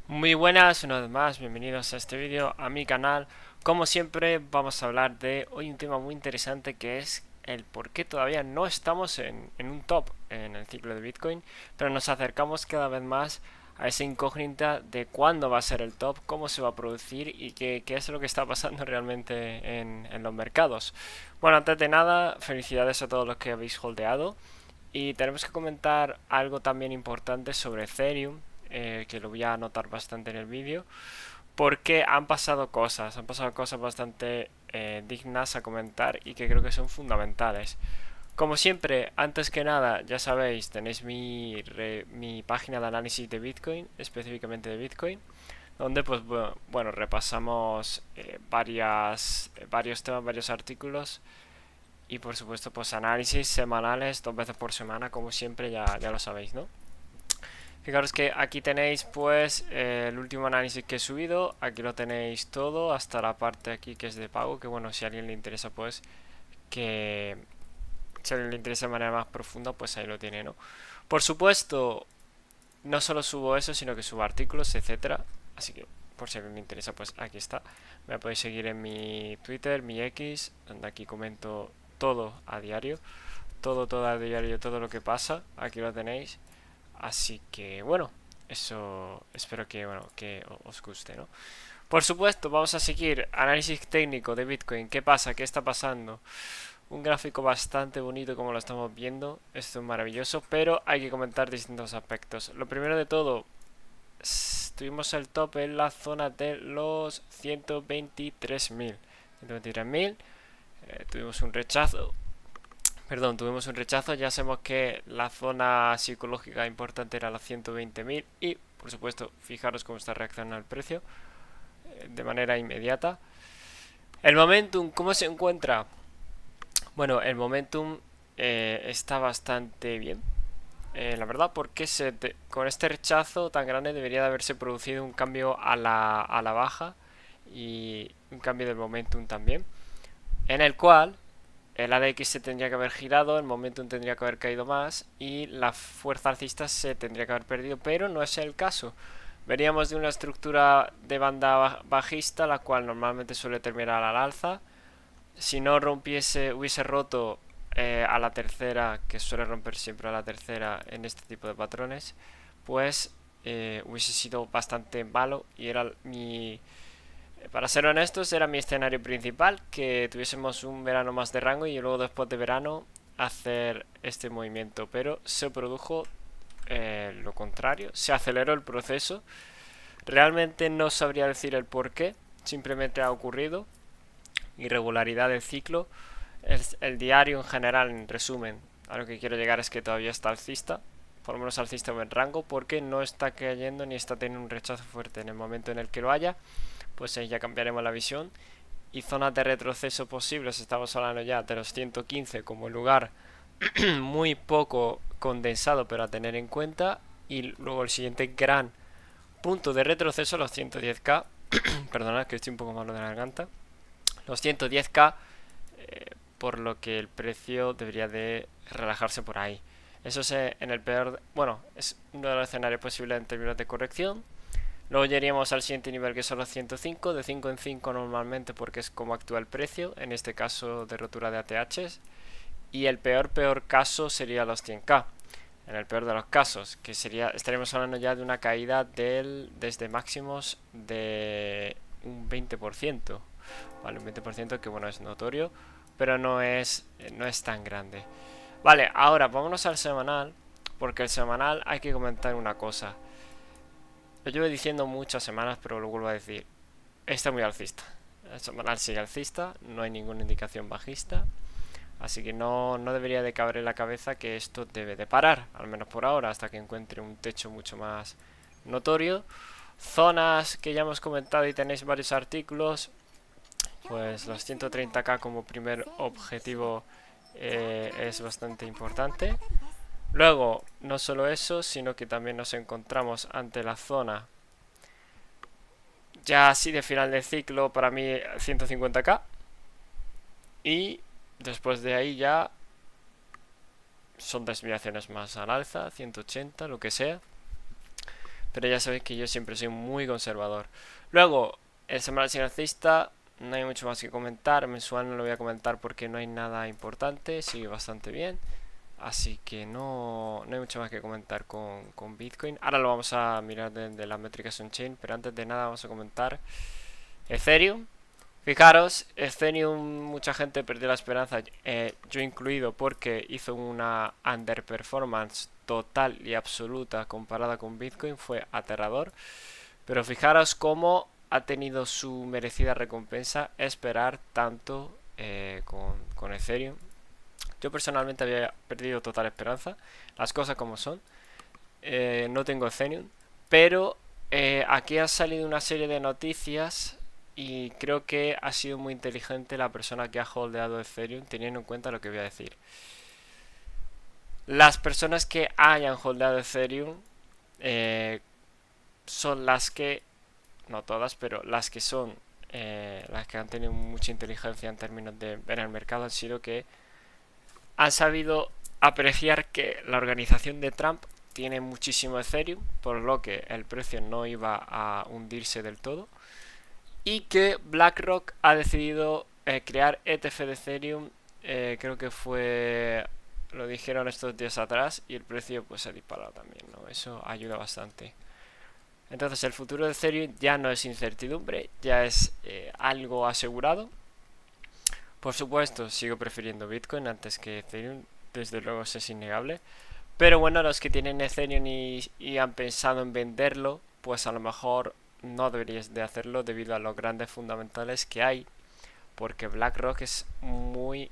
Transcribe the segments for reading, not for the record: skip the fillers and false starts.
Muy buenas, una vez más, bienvenidos a este vídeo, a mi canal. Como siempre vamos a hablar de hoy un tema muy interesante que es el por qué todavía no estamos en un top en el ciclo de Bitcoin, pero nos acercamos cada vez más a esa incógnita de cuándo va a ser el top, cómo se va a producir y qué es lo que está pasando realmente en los mercados. Bueno, antes de nada, felicidades a todos los que habéis holdeado. Y tenemos que comentar algo también importante sobre Ethereum, que lo voy a anotar bastante en el vídeo, porque han pasado cosas bastante dignas a comentar y que creo que son fundamentales. Como siempre, antes que nada, ya sabéis, tenéis mi página de análisis de Bitcoin, específicamente de Bitcoin, donde pues bueno repasamos varios temas, varios artículos y por supuesto, pues análisis semanales, 2 veces por semana, como siempre, ya lo sabéis, ¿no? Fijaros que aquí tenéis pues el último análisis que he subido, aquí lo tenéis todo, hasta la parte aquí que es de pago, que bueno, si a alguien le interesa pues que si a alguien le interesa de manera más profunda, pues ahí lo tiene, ¿no? Por supuesto, no solo subo eso, sino que subo artículos, etcétera. Así que por si a alguien le interesa, pues aquí está. Me podéis seguir en mi Twitter, mi X, donde aquí comento todo a diario. Todo a diario, todo lo que pasa. Aquí lo tenéis. Así que bueno, eso espero que, bueno, que os guste, ¿no? Por supuesto, vamos a seguir análisis técnico de Bitcoin. ¿Qué pasa? ¿Qué está pasando? Un gráfico bastante bonito como lo estamos viendo. Esto es maravilloso, pero hay que comentar distintos aspectos. Lo primero de todo, tuvimos el top en la zona de los 123.000. 123.000. Tuvimos un rechazo. Perdón, tuvimos un rechazo. Ya sabemos que la zona psicológica importante era los 120.000 y, por supuesto, fijaros cómo está reaccionando el precio de manera inmediata. El momentum, ¿cómo se encuentra? Bueno, el momentum está bastante bien. La verdad, porque con este rechazo tan grande debería de haberse producido un cambio a la baja y un cambio del momentum también, en el cual el ADX se tendría que haber girado, el momentum tendría que haber caído más y la fuerza alcista se tendría que haber perdido, pero no es el caso. Veríamos de una estructura de banda bajista, la cual normalmente suele terminar al alza. Si no hubiese roto a la tercera, que suele romper siempre a la tercera en este tipo de patrones, pues hubiese sido bastante malo y era para ser honestos, era mi escenario principal, que tuviésemos un verano más de rango y luego después de verano hacer este movimiento, pero se produjo lo contrario, se aceleró el proceso. Realmente no sabría decir el por qué, simplemente ha ocurrido, irregularidad del ciclo. El diario en general, en resumen, a lo que quiero llegar es que todavía está alcista, por lo menos alcista o en rango, porque no está cayendo ni está teniendo un rechazo fuerte. En el momento en el que lo haya, pues ahí ya cambiaremos la visión. Y zonas de retroceso posibles, estamos hablando ya de los 115 como lugar muy poco condensado, pero a tener en cuenta. Y luego el siguiente gran punto de retroceso, los 110k. Perdonad que estoy un poco malo de la garganta. Los 110k, por lo que el precio debería de relajarse por ahí. Eso es en el peor, bueno, es uno de los escenarios posibles en términos de corrección. Luego llegaríamos al siguiente nivel, que son los 105, de 5 en 5 normalmente, porque es como actúa el precio, en este caso de rotura de ATHs. Y el peor caso sería los 100k, en el peor de los casos, que sería, estaríamos hablando ya de una caída desde máximos de un 20%, ¿vale? Un 20% que bueno, es notorio, pero no es tan grande. Vale, ahora vámonos al semanal, porque el semanal hay que comentar una cosa. Lo llevo diciendo muchas semanas, pero lo vuelvo a decir. Está muy alcista. El semanal sigue alcista, no hay ninguna indicación bajista. Así que no debería de caber en la cabeza que esto debe de parar, al menos por ahora, hasta que encuentre un techo mucho más notorio. Zonas que ya hemos comentado y tenéis varios artículos, pues los 130k como primer objetivo es bastante importante. Luego, no solo eso, sino que también nos encontramos ante la zona ya así de final de ciclo, para mí 150k. Y después de ahí ya son desviaciones más al alza, 180, lo que sea. Pero ya sabéis que yo siempre soy muy conservador. Luego, el semanal sin alcista, no hay mucho más que comentar. Mensual no lo voy a comentar porque no hay nada importante, sigue bastante bien. Así que no hay mucho más que comentar con Bitcoin. Ahora lo vamos a mirar desde las métricas on-chain, pero antes de nada vamos a comentar Ethereum. Fijaros, Ethereum mucha gente perdió la esperanza, yo incluido, porque hizo una underperformance total y absoluta comparada con Bitcoin, fue aterrador. Pero fijaros cómo ha tenido su merecida recompensa esperar tanto con Ethereum. Yo personalmente había perdido total esperanza, las cosas como son. No tengo Ethereum, pero aquí ha salido una serie de noticias y creo que ha sido muy inteligente la persona que ha holdeado Ethereum, teniendo en cuenta lo que voy a decir. Las personas que hayan holdeado Ethereum son las que, no todas, pero las que son, las que han tenido mucha inteligencia en términos de ver el mercado, han sido que han sabido apreciar que la organización de Trump tiene muchísimo Ethereum, por lo que el precio no iba a hundirse del todo, y que BlackRock ha decidido crear ETF de Ethereum, creo que fue, lo dijeron estos días atrás, y el precio pues se ha disparado también, ¿no? Eso ayuda bastante. Entonces el futuro de Ethereum ya no es incertidumbre, ya es algo asegurado. Por supuesto, sigo prefiriendo Bitcoin antes que Ethereum, desde luego eso es innegable. Pero bueno, los que tienen Ethereum y han pensado en venderlo, pues a lo mejor no deberíais de hacerlo debido a los grandes fundamentales que hay. Porque BlackRock es muy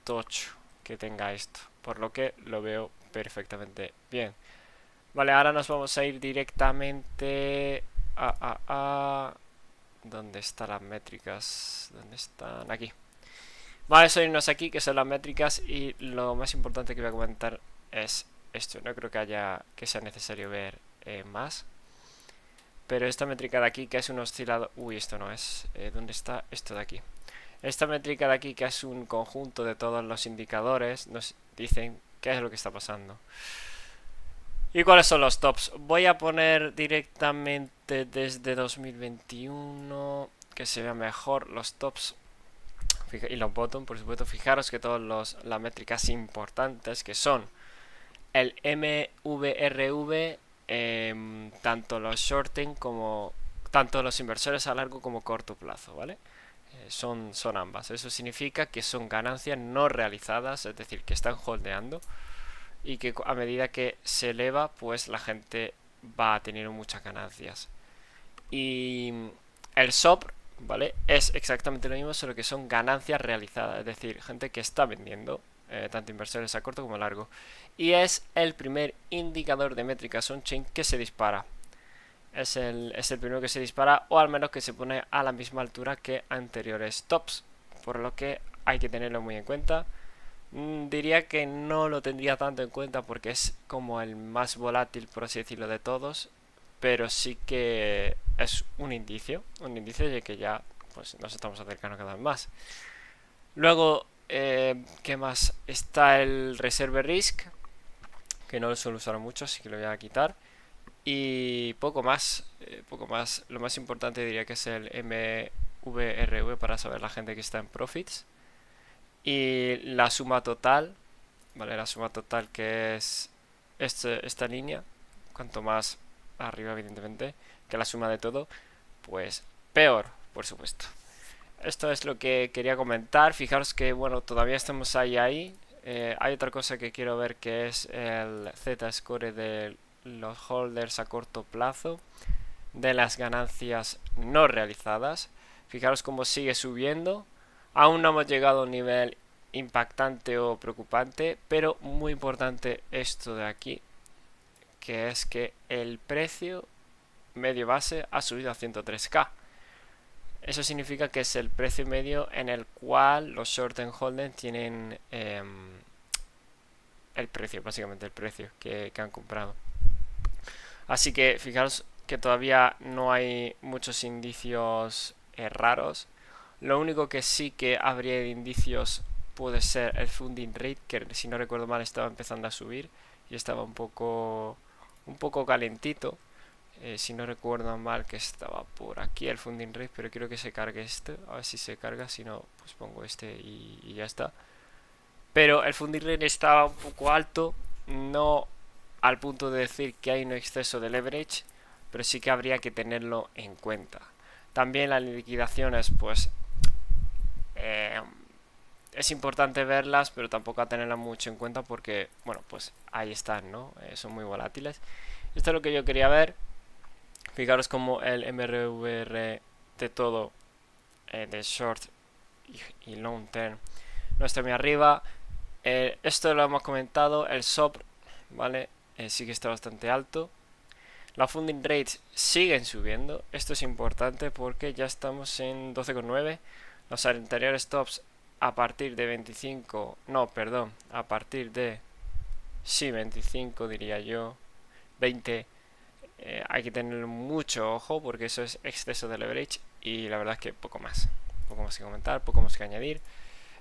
tocho que tenga esto. Por lo que lo veo perfectamente bien. Vale, ahora nos vamos a ir directamente a ¿dónde están las métricas? ¿Dónde están? Aquí. Vamos a irnos aquí, que son las métricas, y lo más importante que voy a comentar es esto. No creo que sea necesario ver más. Pero esta métrica de aquí, que es un oscilador... Uy, esto no es. ¿Dónde está esto de aquí? Esta métrica de aquí, que es un conjunto de todos los indicadores, nos dicen qué es lo que está pasando. ¿Y cuáles son los tops? Voy a poner directamente desde 2021, que se vea mejor los tops. Y los bottom, por supuesto. Fijaros que todas las métricas importantes que son el MVRV, tanto los shorting como tanto los inversores a largo como corto plazo, ¿vale? Son ambas. Eso significa que son ganancias no realizadas, es decir, que están holdeando, y que a medida que se eleva, pues la gente va a tener muchas ganancias. Y el SOP, ¿vale? Es exactamente lo mismo, solo que son ganancias realizadas, es decir, gente que está vendiendo, tanto inversores a corto como a largo. Y es el primer indicador de métricas on-chain que se dispara. Es el primero que se dispara, o al menos que se pone a la misma altura que anteriores tops, por lo que hay que tenerlo muy en cuenta. Diría que no lo tendría tanto en cuenta porque es como el más volátil, por así decirlo, de todos, pero sí que es un indicio de que ya pues nos estamos acercando cada vez más. Luego, ¿qué más? Está el Reserve Risk, que no lo suelo usar mucho, así que lo voy a quitar. Y poco más, Lo más importante diría que es el MVRV para saber la gente que está en profits. Y la suma total, ¿vale? La suma total, que es esta línea, cuanto más arriba evidentemente que la suma de todo, pues peor, por supuesto. Esto es lo que quería comentar. Fijaros que bueno, todavía estamos ahí. Hay otra cosa que quiero ver, que es el Z-score de los holders a corto plazo, de las ganancias no realizadas. Fijaros cómo sigue subiendo. Aún no hemos llegado a un nivel impactante o preocupante, pero muy importante esto de aquí, que es que el precio medio base ha subido a 103k. Eso significa que es el precio medio en el cual los short and holding tienen el precio, básicamente el precio que han comprado. Así que fijaros que todavía no hay muchos indicios raros. Lo único que sí que habría de indicios puede ser el funding rate, que si no recuerdo mal estaba empezando a subir y estaba un poco calentito. Si no recuerdo mal, que estaba por aquí el funding rate, pero quiero que se cargue este. A ver si se carga, si no, pues pongo este y ya está. Pero el funding rate estaba un poco alto, no al punto de decir que hay un exceso de leverage, pero sí que habría que tenerlo en cuenta. También las liquidaciones, pues es importante verlas, pero tampoco a tenerlas mucho en cuenta porque, bueno, pues ahí están, ¿no? Son muy volátiles. Esto es lo que yo quería ver. Fijaros como el MRVR de todo, de short y long term, no está muy arriba. Esto lo hemos comentado, el SOP, ¿vale? Sí que está bastante alto. Las funding rates siguen subiendo. Esto es importante porque ya estamos en 12,9. Los anteriores tops a partir de 25, no, perdón, a partir de, sí, 25 diría yo, 20. Hay que tener mucho ojo porque eso es exceso de leverage y la verdad es que poco más. Poco más que comentar, poco más que añadir.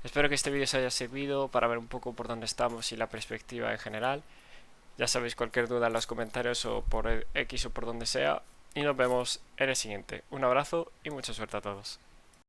Espero que este vídeo os haya servido para ver un poco por dónde estamos y la perspectiva en general. Ya sabéis, cualquier duda en los comentarios o por X o por donde sea. Y nos vemos en el siguiente. Un abrazo y mucha suerte a todos.